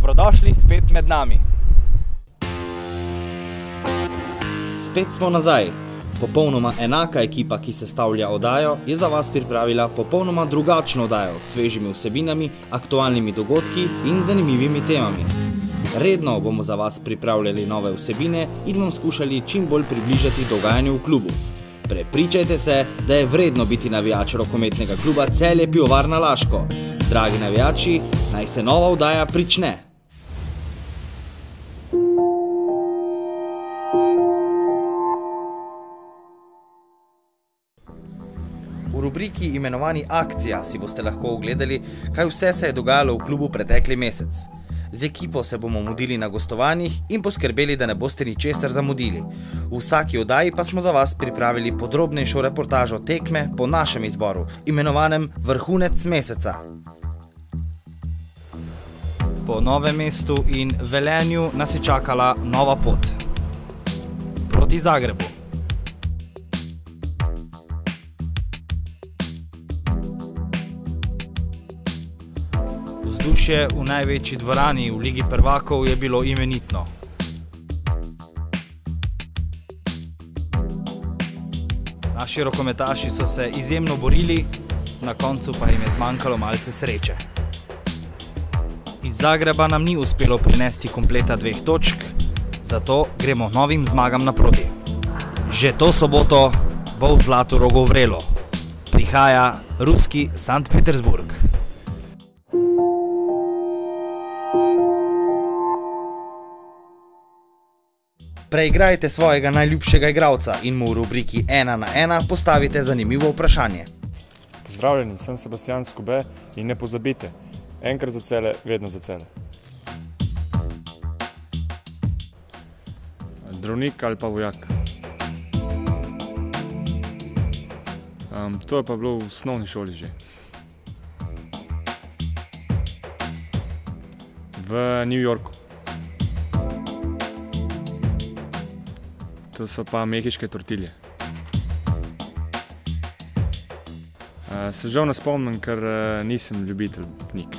Dobrodošli spet med nami. Spet smo nazaj. Popolnoma enaka ekipa, ki sestavlja oddajo, je za vas pripravila popolnoma drugačno oddajo s svežimi vsebinami, aktualnimi dogodki in zanimivimi temami. Redno bomo za vas pripravljali nove vsebine in vam skušali čim bolj približati dogajanju v klubu. Prepričajte se, da je vredno biti navijač rokometnega kluba Celje Pivovarna Laško. Dragi navijači, naj se nova oddaja prične. V rubriki imenovani Akcija si boste lahko ogledali, kaj vse se je dogajalo v klubu pretekli mesec. Z ekipo se bomo mudili na gostovanjih in poskrbeli, da ne boste ničesar zamudili. V vsaki oddaji pa smo za vas pripravili podrobnejšo reportažo tekme po našem izboru, imenovanem Vrhunec meseca. Po Novem mestu in Velenju nas je čakala nova pot. Proti Zagrebu. Vzdušje v največji dvorani v Ligi prvakov je bilo imenitno. Naši rokometaši so se izjemno borili, na koncu pa jim je zmanjkalo malce sreče. Iz Zagreba nam ni uspelo prinesti kompleta 2 točk, zato gremo novim zmagam naproti. Že to soboto bo v Zlatorogu vrelo. Prihaja ruski Sankt Petersburg. Preigrajte svojega najljubšega igralca in mu v rubriki 1 na 1 postavite zanimivo vprašanje. Pozdravljeni, sem Sebastian Skube in ne pozabite, enkrat za Celje, vedno za Celje. Zdravnik ali pa vojak? To je pa bilo v osnovni šoli že. V New Yorku. To so pa mehiške tortilje. Se žal ne spomnim, ker nisem ljubitelj knjig.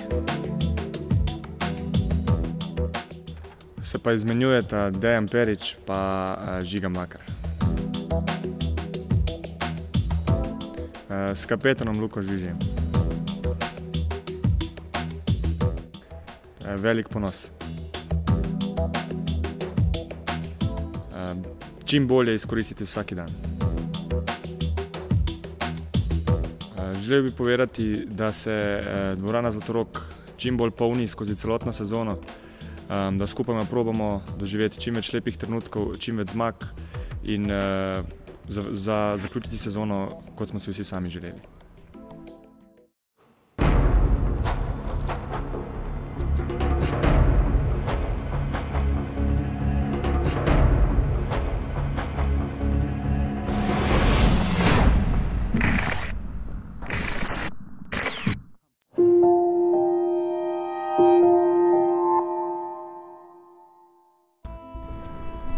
Se pa izmenjujeta Dejan Perić pa Žiga Mlakar. S kapetanom Luko Žvižem. Velik ponos. Čim bolje izkoristiti vsaki dan. Želel bi povedati, da se dvorana Zlatorog čim bolj polni skozi celotno sezono, da skupaj probamo doživeti čim več lepih trenutkov, čim več zmag in zaključiti sezono, kot smo si vsi sami želeli.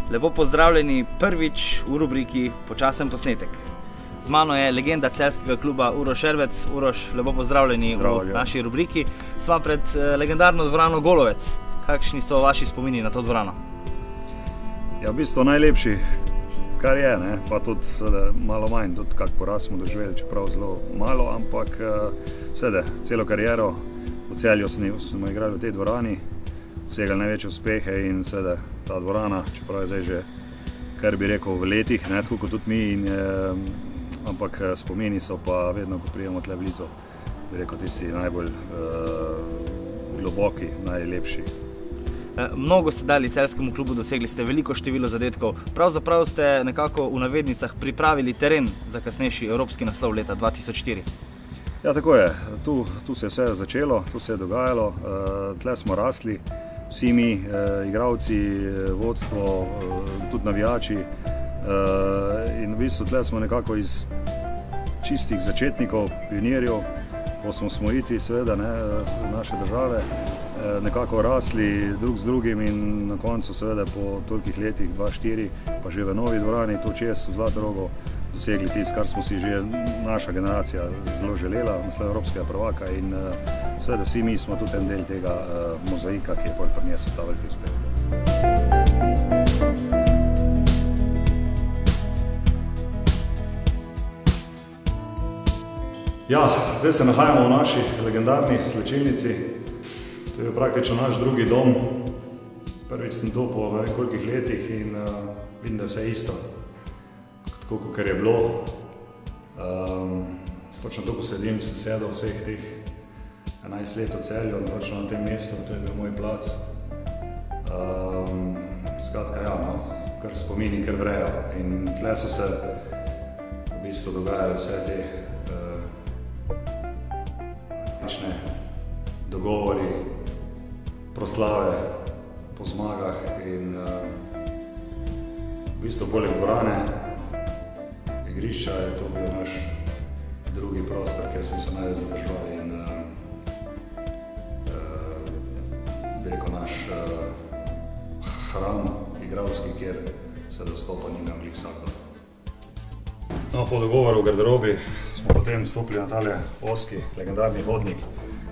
Lepo pozdravljeni prvič v rubriki Počasen posnetek. Z mano je legenda celjskega kluba Uroš Ervec. Uroš, lepo pozdravljeni v naši rubriki. Sva pred legendarno dvorano Golovec. Kakšni so vaši spomini na to dvorano? Ja, v bistvu najlepši, kar je, ne? Pa tudi malo manj, tudi kak poraz smo doživeli, čeprav zelo malo, ampak seveda, celo kariero v Celju smo igrali v tej dvorani, dosegali največje uspehe in seveda ta dvorana, čeprav je zdaj že, kar bi rekel, v letih, ne, tako kot tudi mi, ampak spomini so pa vedno, ko prijemo tle blizu, bi rekel, tisti najbolj globoki, najlepši. Mnogo ste dali celjskemu klubu, dosegli ste veliko število zadetkov, pravzaprav ste nekako v navednicah pripravili teren za kasnejši evropski naslov leta 2004. Ja, tako je. Tu se je vse začelo, tu se je dogajalo, tle smo rasli, vsi mi, igralci, vodstvo, tudi navijači in v bistvu tle smo nekako iz čistih začetnikov, pionirjev, po osvojitvi seveda naše države, nekako rasli drug z drugim in na koncu seveda po tolikih letih, 2-4, pa že v novi dvorani, tu čez v Zlatorogu, dosegli tisto, kar smo si že naša generacija zelo želela, naslov evropskega prvaka in seveda vsi mi smo tudi en del tega mozaika, ki je bolj prinesel ta veliki uspeh. Ja, zdaj se nahajamo v naši legendarni slčilnici. To je praktično naš drugi dom. Prvič sem tu po nekolikih letih in vidim, da je vse isto, tako kot je bilo. Točno tu, ko sedim, sem sedel vseh teh 11 let v Celju, točno na tem mestu, to je bil moj plac. Skratka, ja, no, kar spomini, kar vrejo. In tle so se v bistvu dogajali vse te dogovori, proslave po zmagah in v bistvu poleg dvorane, igrišča je to bil naš drugi prostor, kjer smo se največ zadržali in bi rekel naš hram igralski, kjer se dostopa ni imel vsak dan. No, po dogovoru v garderobi smo potem stopili na tale oski, legendarni hodnik,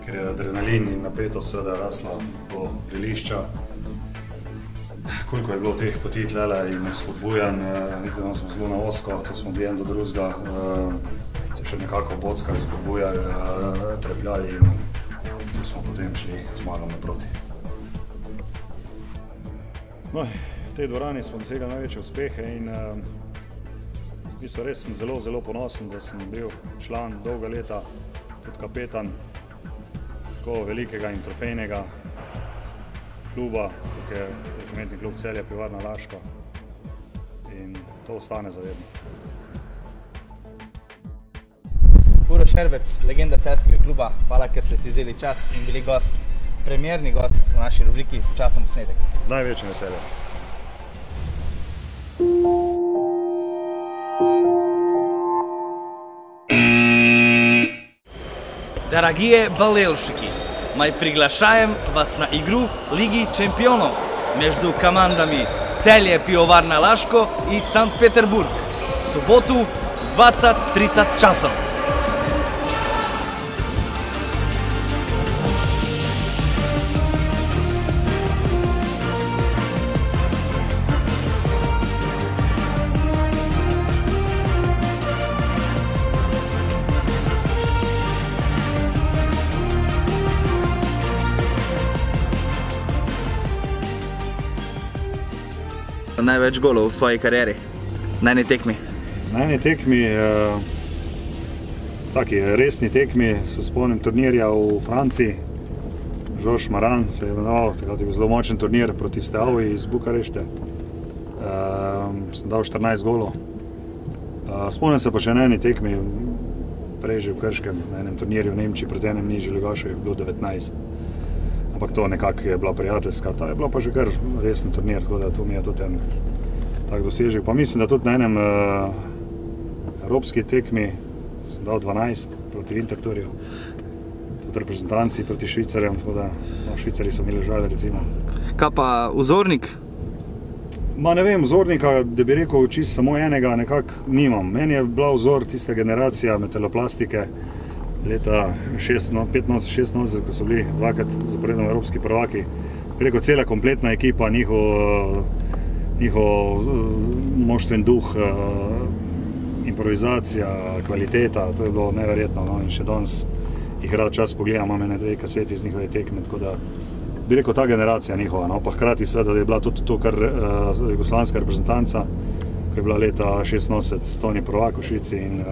ker je adrenalin in napetost seveda rasla do vrelišča. Koliko je bilo teh poti tlele in spodbujanj, vidimo, smo zelo na osko, to smo bili en do drugega, se še nekako bockali, spodbujali, trepljali in tu smo potem šli zmagom naproti. No, v tej dvorani smo dosegli največje uspehe in v bistvu res sem zelo, zelo ponosen, da sem bil član dolga leta, tudi kapetan tako velikega in trofejnega kluba, kot je rokometni klub Celje Pivovarna Laško, in to ostane zavedno. Uroš Šerbec, legenda celjskega kluba, hvala, ker ste si vzeli čas in bili gost, premierni gost v naši rubriki Časom posnetek. Z največjim veseljem. Дорогие болельщики, мы приглашаем вас на игру Лиги чемпионов между командами Celje Pivovarna Laško и Санкт-Петербург в субботу в 20:30 часов. Največ golov v svoji karieri, na eni tekmi? Na eni tekmi, taki resni tekmi, se spomnim turnirja v Franciji. Georges Maran se je imenoval, takrat je bil zelo močen turnir proti Steaui iz Bukarešte. Sem dal 14 golov. Spomnim se pa še na eni tekmi, prej že v Krškem, na enem turnirju v Nemčiji, proti enem nižji ligašu je bilo 19. Ampak to nekako je bila prijateljska, ta je bila pa že kar resen turnir, tako da to mi je tudi en tak dosežek. Pa mislim, da tudi na enem evropski tekmi sem dal 12 proti Winterthurju, tudi reprezentanci proti Švicarjem, tako da Švicari so mi ležali recimo. Kaj pa vzornik? Ma ne vem, vzornika, da bi rekel čisto samo enega, nekako nimam. Meni je bila vzor tista generacija metaloplastike, leta 85-86, ko so bili dvakrat zaporedno evropski prvaki. Preko cela kompletna ekipa, njihov moštven duh, improvizacija, kvaliteta, to je bilo neverjetno. No? In še danes jih rad čas pogledam, imam ene 2 kaseti z njihove tekme, tako da bi rekel ta generacija njihova. No? Pa hkrati seveda, da je bila tudi to kar jugoslovanska reprezentanca, ko je bila leta 86 Toni prvak v Švici in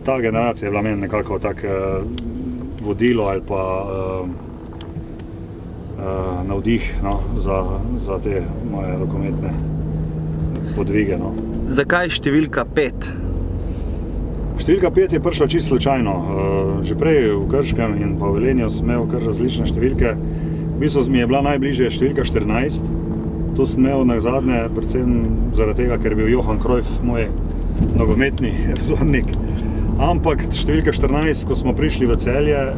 ta generacija je bila meni nekako tak vodilo ali pa navdih za te moje rokometne podvige. Zakaj številka 5? Številka 5 je prišla čisto slučajno. Že prej v Krškem in pa v Velenju sem imel kar različne številke. V bistvu mi je bila najbližje številka 14. To sem imel nazadnje predvsem zaradi tega, ker je bil Johan Cruyff moj nogometni vzornik. Ampak številka 14, ko smo prišli v Celje,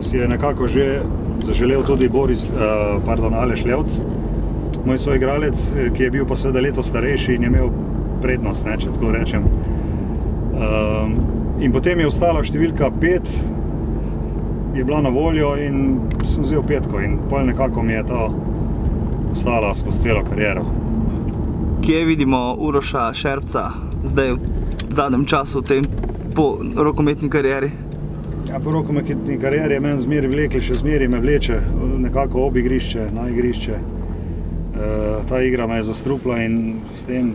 si je nekako že zaželel tudi Aleš Levc, moj soigralec, ki je bil pa seveda leto starejši in je imel prednost, ne, če tako rečem. In potem je ostala številka 5, je bila na voljo in sem vzel 5 in pol nekako mi je ta ostala skozi celo kariero. Kje vidimo Uroša Šerbca zdaj v zadnjem času po rokometni karieri? Ja, po rokometni karieri je meni zmeri vlekli, še zmeri me vleče nekako ob igrišče, na igrišče. Ta igra me je zastrupla in s tem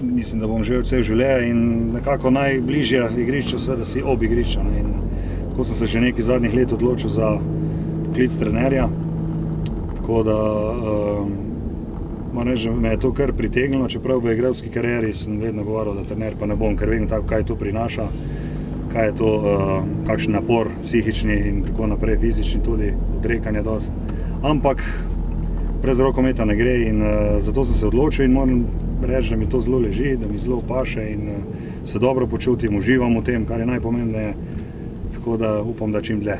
mislim, da bom živel cel življenje in nekako najbližje igrišče seveda si ob igrišča. In tako sem se že nekaj zadnjih let odločil za poklic trenerja. Tako da moram reči, me je to kar pritegnilo, čeprav v igralski karieri sem vedno govoril, da trener pa ne bom, ker vem tako, kaj to prinaša, kaj je to, kakšen napor psihični in tako naprej, fizični tudi, odrekanje dost. Ampak brez rokometa ne gre in zato sem se odločil in moram reči, da mi to zelo leži, da mi zelo paše in se dobro počutim, uživam v tem, kar je najpomembneje, tako da upam, da čim dlje.